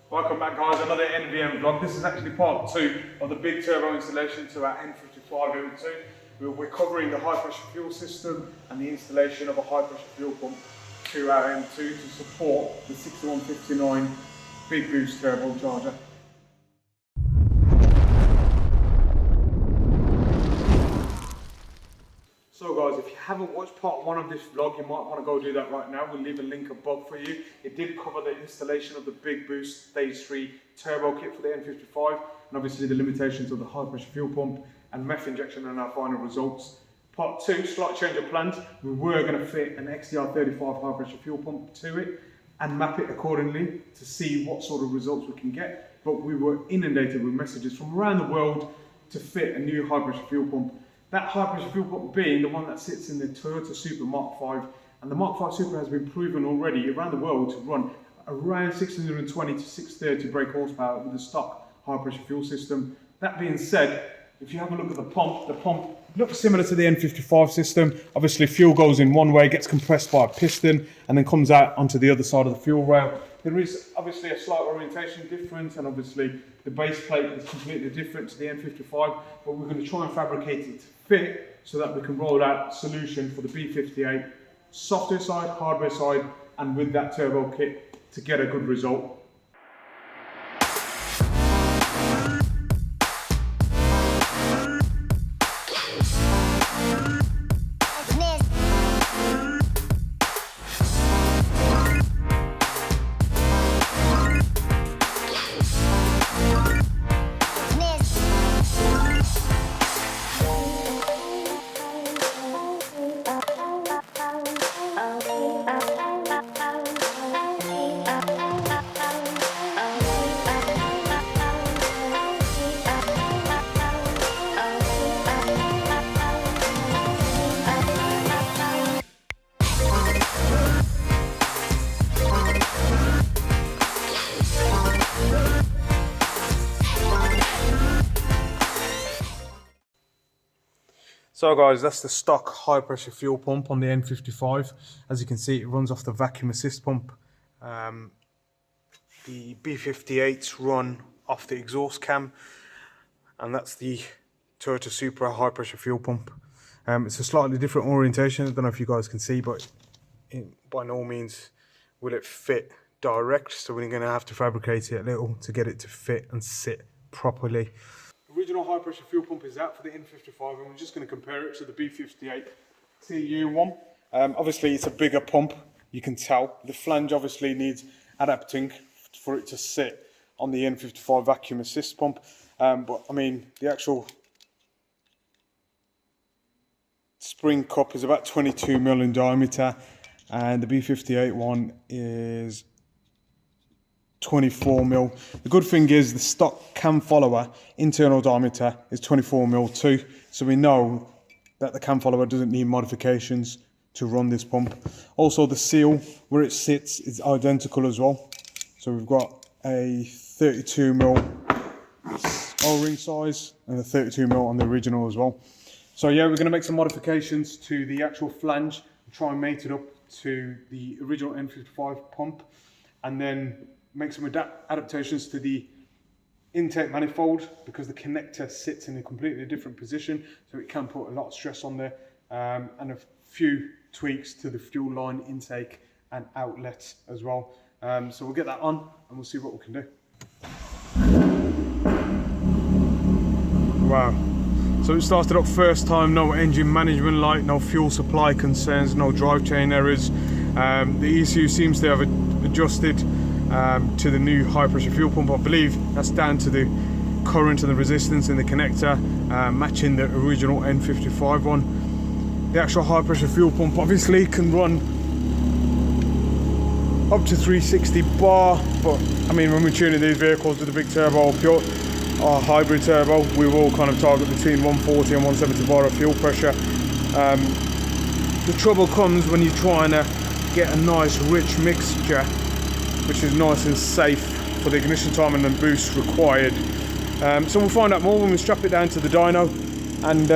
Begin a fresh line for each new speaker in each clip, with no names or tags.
Welcome back guys, another NVM vlog. This is actually part 2 of the big turbo installation to our N55 M2. We're covering the high pressure fuel system and the installation of a high pressure fuel pump to our M2 to support the 6159 big boost turbocharger. So guys, if you haven't watched part 1 of this vlog, you might want to go do that right now. We'll leave a link above for you. It did cover the installation of the Big Boost Stage 3 turbo kit for the N55 and obviously the limitations of the high pressure fuel pump and MEF injection and our final results. Part 2, slight change of plans. We were going to fit an XDR35 high pressure fuel pump to it and map it accordingly to see what sort of results we can get. But we were inundated with messages from around the world to fit a new high pressure fuel pump. That high pressure fuel pump being the one that sits in the Toyota Supra Mark V, and the Mark V Supra has been proven already around the world to run around 620 to 630 brake horsepower with the stock high pressure fuel system. That being said, if you have a look at the pump looks similar to the N55 system. Obviously fuel goes in one way, gets compressed by a piston, and then comes out onto the other side of the fuel rail. There is obviously a slight orientation difference, and obviously the base plate is completely different to the N55, but we're going to try and fabricate it to fit so that we can roll out a solution for the B58 software side, hardware side, and with that turbo kit to get a good result. So guys, that's the stock high pressure fuel pump on the N55. As you can see, it runs off the vacuum assist pump. The B58s run off the exhaust cam, and that's the Toyota Supra high pressure fuel pump. It's a slightly different orientation. I don't know if you guys can see, but by no means will it fit direct. So we're going to have to fabricate it a little to get it to fit and sit properly. Original high pressure fuel pump is out for the N55, and we're just going to compare it to the B58 TU one. Obviously it's a bigger pump, you can tell. The flange obviously needs adapting for it to sit on the N55 vacuum assist pump, but I mean the actual spring cup is about 22mm in diameter, and the B58 one is 24mm. The good thing is the stock cam follower internal diameter is 24mm too, so we know that the cam follower doesn't need modifications to run this pump. Also the seal where it sits is identical as well, so we've got a 32mm O-ring size and a 32mm on the original as well. So yeah, we're going to make some modifications to the actual flange and try and mate it up to the original N55 pump, and then make some adaptations to the intake manifold, because the connector sits in a completely different position, so it can put a lot of stress on there, and a few tweaks to the fuel line intake and outlet as well. So we'll get that on and we'll see what we can do. Wow, so it started up first time, no engine management light, no fuel supply concerns, no drive chain errors. The ECU seems to have adjusted to the new high pressure fuel pump. I believe that's down to the current and the resistance in the connector, matching the original N55 one. The actual high pressure fuel pump obviously can run up to 360 bar, but I mean when we're tuning these vehicles with the big turbo or pure or hybrid turbo, we will kind of target between 140 and 170 bar of fuel pressure. The trouble comes when you're trying to get a nice rich mixture which is nice and safe for the ignition time and the boost required. So we'll find out more when we strap it down to the dyno and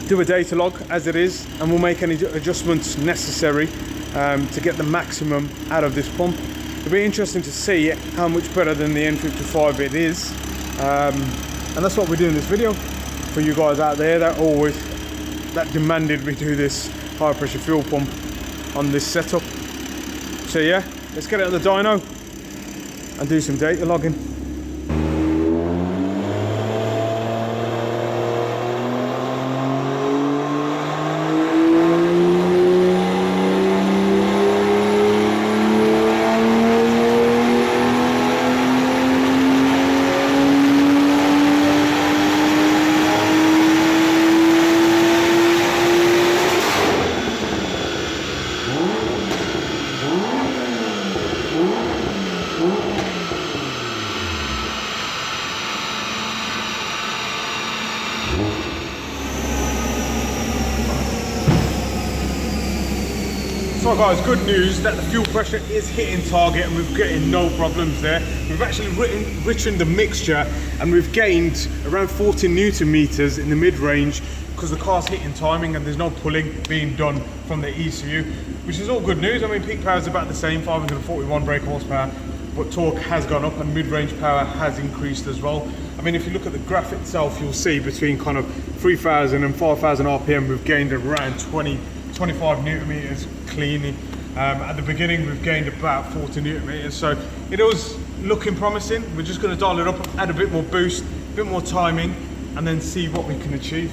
do a data log as it is, and we'll make any adjustments necessary to get the maximum out of this pump. it'll be interesting to see how much better than the N55 it is. And that's what we're doing this video for you guys out there that demanded we do this high pressure fuel pump on this setup. So yeah, let's get it at the dyno and do some data logging. So guys, good news that the fuel pressure is hitting target and we're getting no problems there. We've actually enriched the mixture and we've gained around 40 Newton meters in the mid-range because the car's hitting timing and there's no pulling being done from the ECU, which is all good news. I mean, peak power is about the same, 541 brake horsepower, but torque has gone up and mid-range power has increased as well. I mean, if you look at the graph itself, you'll see between kind of 3,000 and 5,000 RPM, we've gained around 25 Newton meters cleanly. At the beginning, we've gained about 40 Newton meters, so it was looking promising. We're just going to dial it up, add a bit more boost, a bit more timing, and then see what we can achieve.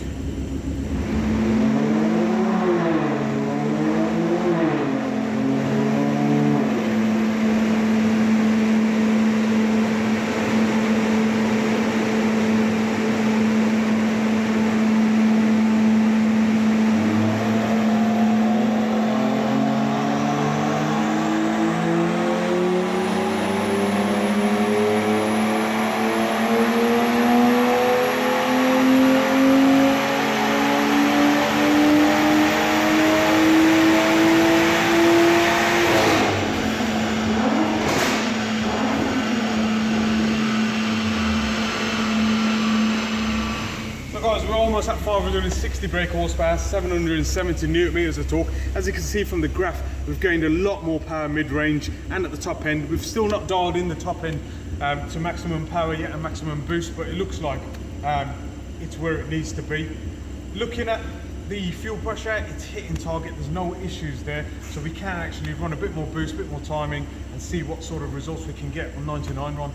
We're almost at 560 brake horsepower, 770 Newton meters of torque. As you can see from the graph, we've gained a lot more power mid-range and at the top end. We've still not dialed in the top end to maximum power yet and maximum boost, but it looks like it's where it needs to be. Looking at the fuel pressure, it's hitting target, there's no issues there, so we can actually run a bit more boost, a bit more timing and see what sort of results we can get on 99 run.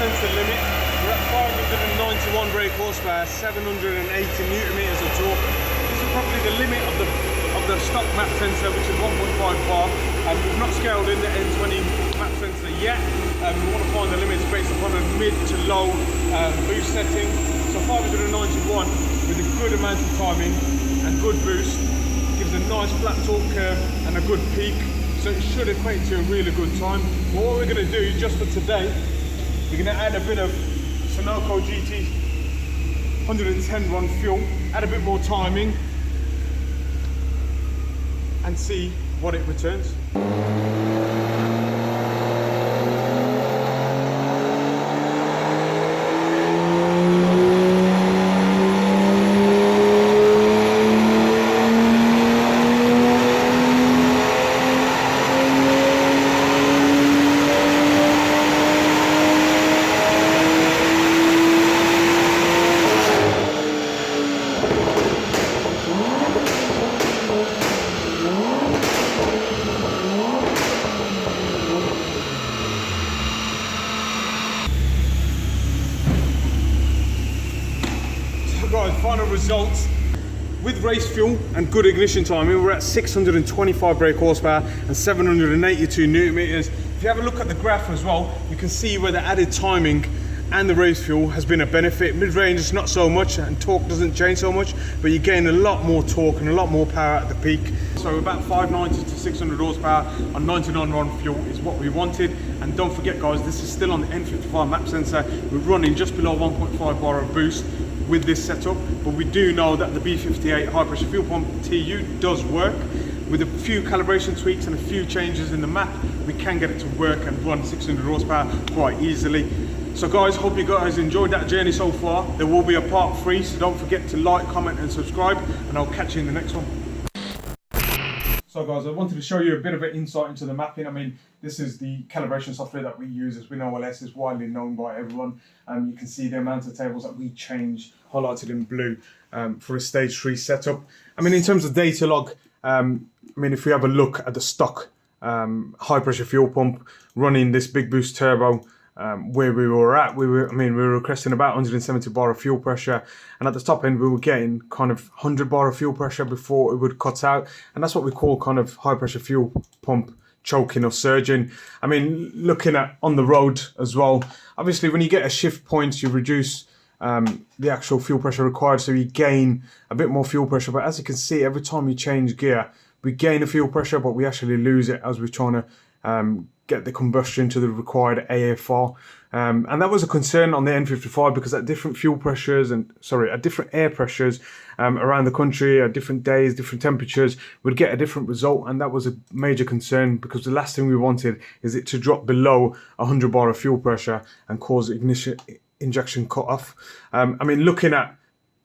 Sensor limit. We're at 591 brake horsepower, 780 Newton meters of torque. This is probably the limit of the stock map sensor, which is 1.5 bar. We've not scaled in the N20 map sensor yet. We want to find the limits based upon a mid to low boost setting. So 591 with a good amount of timing and good boost gives a nice flat torque curve and a good peak. So it should equate to a really good time. But what we're going to do just for today, we're going to add a bit of Sunoco GT 110 run fuel, add a bit more timing and see what it returns. Guys, final results with race fuel and good ignition timing. We're at 625 brake horsepower and 782 Newton meters. If you have a look at the graph as well, you can see where the added timing and the race fuel has been a benefit. Mid-range is not so much, and torque doesn't change so much, but you gain a lot more torque and a lot more power at the peak. So about 590 to 600 horsepower on 99 RON fuel is what we wanted. And don't forget guys, this is still on the N55 map sensor. We're running just below 1.5 bar of boost with this setup, but we do know that the B58 high pressure fuel pump TU does work. With a few calibration tweaks and a few changes in the map, we can get it to work and run 600 horsepower quite easily. So guys, hope you guys enjoyed that journey so far. There will be a part 3, so don't forget to like, comment and subscribe, and I'll catch you in the next one. So guys, I wanted to show you a bit of an insight into the mapping. I mean, this is the calibration software that we use. As we know, OLS is widely known by everyone. You can see the amount of tables that we change, highlighted in blue, for a stage 3 setup. I mean, in terms of data log, I mean, if we have a look at the stock high pressure fuel pump running this Big Boost Turbo, where we were at, we were requesting about 170 bar of fuel pressure, and at the top end we were getting kind of 100 bar of fuel pressure before it would cut out, and that's what we call kind of high pressure fuel pump choking or surging. I mean, looking at on the road as well, obviously when you get a shift point you reduce the actual fuel pressure required, so you gain a bit more fuel pressure, but as you can see, every time you change gear we gain a fuel pressure, but we actually lose it as we're trying to get the combustion to the required AFR, and that was a concern on the N55 because at different fuel pressures at different air pressures around the country, at different days, different temperatures, we'd get a different result, and that was a major concern because the last thing we wanted is it to drop below 100 bar of fuel pressure and cause injection cut off. I mean, looking at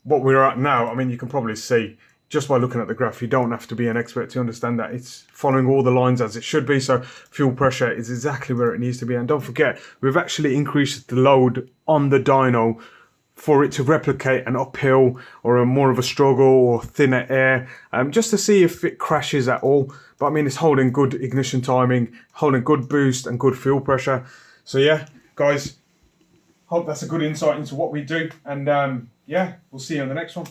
what we're at now, I mean, you can probably see just by looking at the graph, you don't have to be an expert to understand that it's following all the lines as it should be. So fuel pressure is exactly where it needs to be. And don't forget, we've actually increased the load on the dyno for it to replicate an uphill or a more of a struggle or thinner air, just to see if it crashes at all. But I mean, it's holding good ignition timing, holding good boost and good fuel pressure. So yeah, guys, hope that's a good insight into what we do. And yeah, we'll see you on the next one.